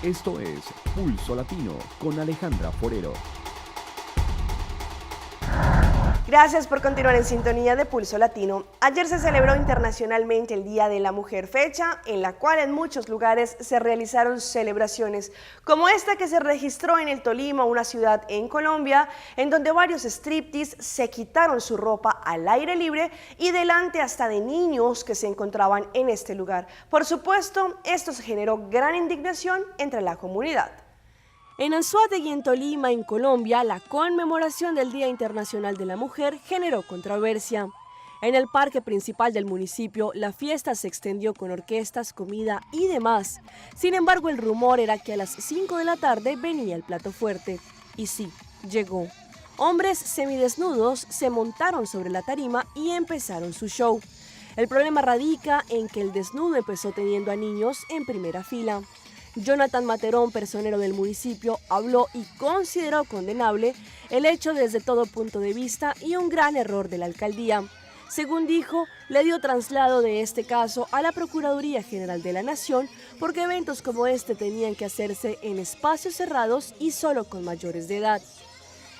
Esto es Pulso Latino con Alejandra Forero. Gracias por continuar en sintonía de Pulso Latino. Ayer se celebró internacionalmente el Día de la Mujer, fecha en la cual en muchos lugares se realizaron celebraciones, como esta que se registró en el Tolima, una ciudad en Colombia, en donde varios striptease se quitaron su ropa al aire libre y delante hasta de niños que se encontraban en este lugar. Por supuesto, esto generó gran indignación entre la comunidad. En Anzoátegui, en Tolima, en Colombia, la conmemoración del Día Internacional de la Mujer generó controversia. En el parque principal del municipio, la fiesta se extendió con orquestas, comida y demás. Sin embargo, el rumor era que a las 5 de la tarde venía el plato fuerte. Y sí, llegó. Hombres semidesnudos se montaron sobre la tarima y empezaron su show. El problema radica en que el desnudo empezó teniendo a niños en primera fila. Jonathan Materón, personero del municipio, habló y consideró condenable el hecho desde todo punto de vista y un gran error de la alcaldía. Según dijo, le dio traslado de este caso a la Procuraduría General de la Nación porque eventos como este tenían que hacerse en espacios cerrados y solo con mayores de edad.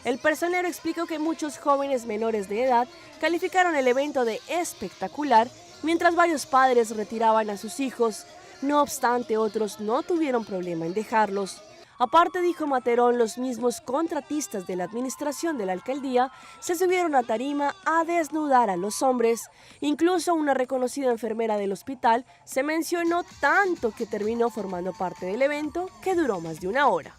El personero explicó que muchos jóvenes menores de edad calificaron el evento de espectacular, mientras varios padres retiraban a sus hijos. No obstante, otros no tuvieron problema en dejarlos. Aparte, dijo Materón, los mismos contratistas de la administración de la alcaldía se subieron a tarima a desnudar a los hombres. Incluso una reconocida enfermera del hospital se mencionó tanto que terminó formando parte del evento, que duró más de una hora.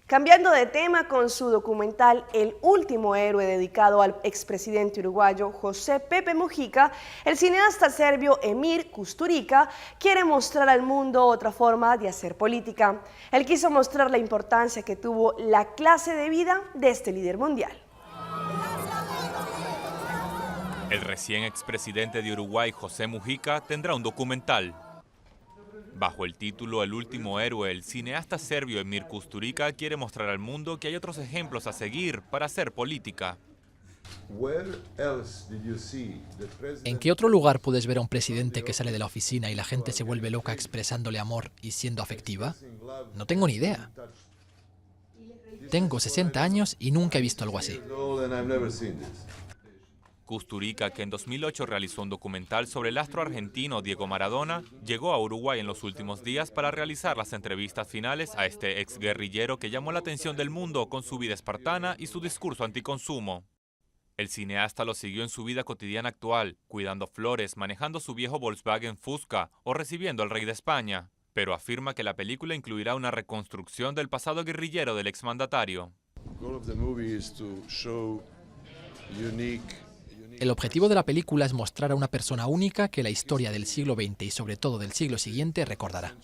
Cambiando de tema, con su documental El último héroe, dedicado al expresidente uruguayo José Pepe Mujica, el cineasta serbio Emir Kusturica quiere mostrar al mundo otra forma de hacer política. Él quiso mostrar la importancia que tuvo la clase de vida de este líder mundial. El recién expresidente de Uruguay, José Mujica, tendrá un documental. Bajo el título El último héroe, el cineasta serbio Emir Kusturica quiere mostrar al mundo que hay otros ejemplos a seguir para hacer política. ¿En qué otro lugar puedes ver a un presidente que sale de la oficina y la gente se vuelve loca expresándole amor y siendo afectiva? No tengo ni idea. Tengo 60 años y nunca he visto algo así. Kusturica, que en 2008 realizó un documental sobre el astro argentino Diego Maradona, llegó a Uruguay en los últimos días para realizar las entrevistas finales a este exguerrillero que llamó la atención del mundo con su vida espartana y su discurso anticonsumo. El cineasta lo siguió en su vida cotidiana actual, cuidando flores, manejando su viejo Volkswagen Fusca o recibiendo al rey de España, pero afirma que la película incluirá una reconstrucción del pasado guerrillero del exmandatario. El objetivo de la película es mostrar a una persona única que la historia del siglo XX y sobre todo del siglo siguiente recordará.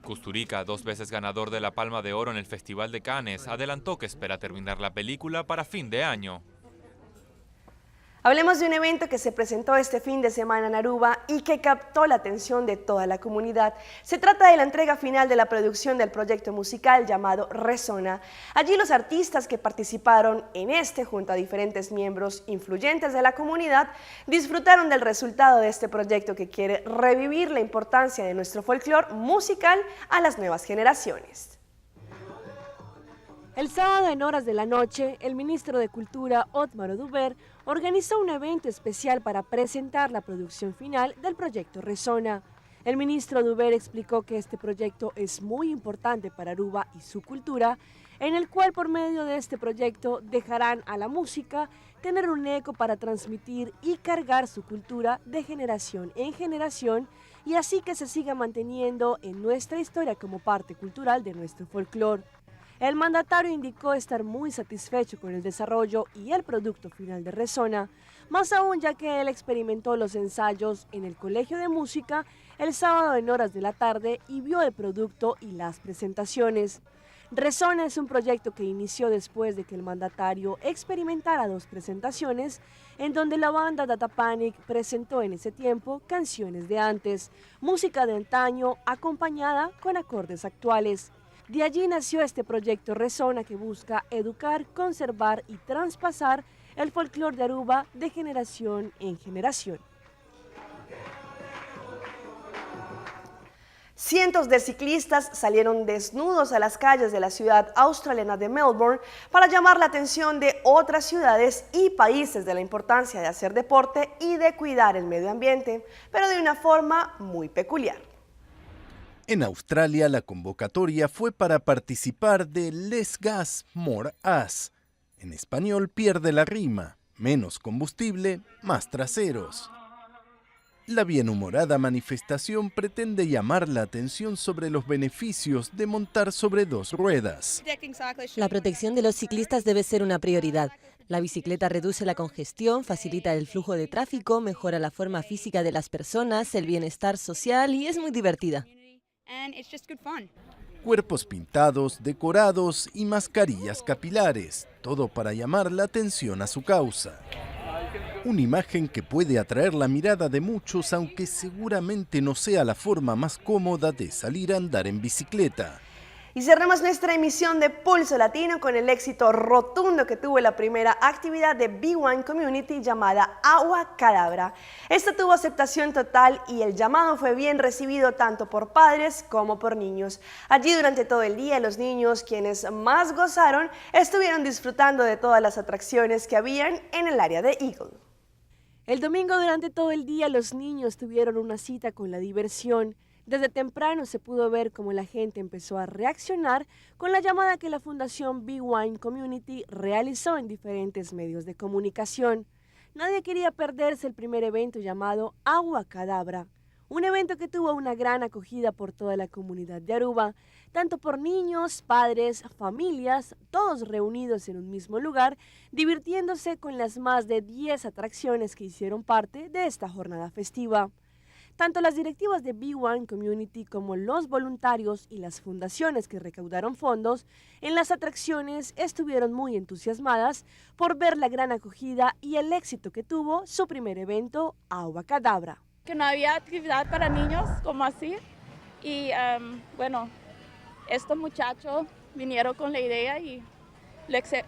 Kusturica, 2 veces ganador de la Palma de Oro en el Festival de Cannes, adelantó que espera terminar la película para fin de año. Hablemos de un evento que se presentó este fin de semana en Aruba y que captó la atención de toda la comunidad. Se trata de la entrega final de la producción del proyecto musical llamado Resona. Allí los artistas que participaron en junto a diferentes miembros influyentes de la comunidad, disfrutaron del resultado de este proyecto que quiere revivir la importancia de nuestro folclore musical a las nuevas generaciones. El sábado en horas de la noche, el ministro de Cultura, Otmar Oduber, organizó un evento especial para presentar la producción final del proyecto Resona. El ministro Oduber explicó que este proyecto es muy importante para Aruba y su cultura, en el cual por medio de este proyecto dejarán a la música tener un eco para transmitir y cargar su cultura de generación en generación y así que se siga manteniendo en nuestra historia como parte cultural de nuestro folclore. El mandatario indicó estar muy satisfecho con el desarrollo y el producto final de Resona, más aún ya que él experimentó los ensayos en el Colegio de Música el sábado en horas de la tarde y vio el producto y las presentaciones. Resona es un proyecto que inició después de que el mandatario experimentara 2 presentaciones en donde la banda Data Panic presentó en ese tiempo canciones de antes, música de antaño acompañada con acordes actuales. De allí nació este proyecto Resona que busca educar, conservar y traspasar el folclore de Aruba de generación en generación. Cientos de ciclistas salieron desnudos a las calles de la ciudad australiana de Melbourne para llamar la atención de otras ciudades y países de la importancia de hacer deporte y de cuidar el medio ambiente, pero de una forma muy peculiar. En Australia, la convocatoria fue para participar de Less Gas, More Us. En español pierde la rima, menos combustible, más traseros. La bienhumorada manifestación pretende llamar la atención sobre los beneficios de montar sobre dos ruedas. La protección de los ciclistas debe ser una prioridad. La bicicleta reduce la congestión, facilita el flujo de tráfico, mejora la forma física de las personas, el bienestar social y es muy divertida. Cuerpos pintados, decorados y mascarillas capilares, todo para llamar la atención a su causa. Una imagen que puede atraer la mirada de muchos, aunque seguramente no sea la forma más cómoda de salir a andar en bicicleta. Y cerramos nuestra emisión de Pulso Latino con el éxito rotundo que tuvo la primera actividad de B1 Community llamada Agua Cadabra. Esta tuvo aceptación total y el llamado fue bien recibido tanto por padres como por niños. Allí durante todo el día los niños, quienes más gozaron, estuvieron disfrutando de todas las atracciones que habían en el área de Eagle. El domingo durante todo el día los niños tuvieron una cita con la diversión. Desde temprano se pudo ver cómo la gente empezó a reaccionar con la llamada que la Fundación B1 Community realizó en diferentes medios de comunicación. Nadie quería perderse el primer evento llamado Agua Cadabra, un evento que tuvo una gran acogida por toda la comunidad de Aruba, tanto por niños, padres, familias, todos reunidos en un mismo lugar, divirtiéndose con las más de 10 atracciones que hicieron parte de esta jornada festiva. Tanto las directivas de B1 Community como los voluntarios y las fundaciones que recaudaron fondos en las atracciones estuvieron muy entusiasmadas por ver la gran acogida y el éxito que tuvo su primer evento, Agua Cadabra. Que no había actividad para niños como así y bueno, estos muchachos vinieron con la idea y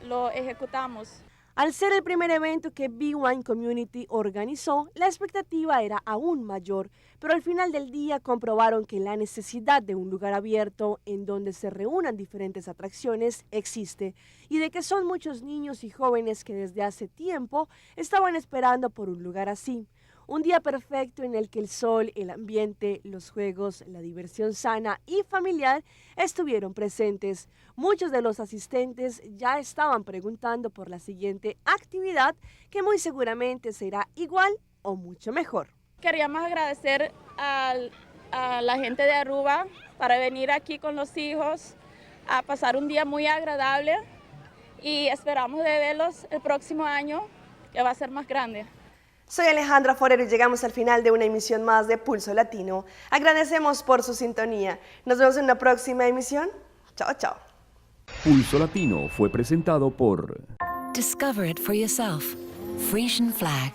lo ejecutamos. Al ser el primer evento que B1 Community organizó, la expectativa era aún mayor, pero al final del día comprobaron que la necesidad de un lugar abierto en donde se reúnan diferentes atracciones existe y de que son muchos niños y jóvenes que desde hace tiempo estaban esperando por un lugar así. Un día perfecto en el que el sol, el ambiente, los juegos, la diversión sana y familiar estuvieron presentes. Muchos de los asistentes ya estaban preguntando por la siguiente actividad que muy seguramente será igual o mucho mejor. Queríamos agradecer a la gente de Aruba para venir aquí con los hijos a pasar un día muy agradable y esperamos de verlos el próximo año, que va a ser más grande. Soy Alejandra Forero y llegamos al final de una emisión más de Pulso Latino. Agradecemos por su sintonía. Nos vemos en una próxima emisión. Chao, chao. Pulso Latino fue presentado por Discover it for yourself. Frisian Flag.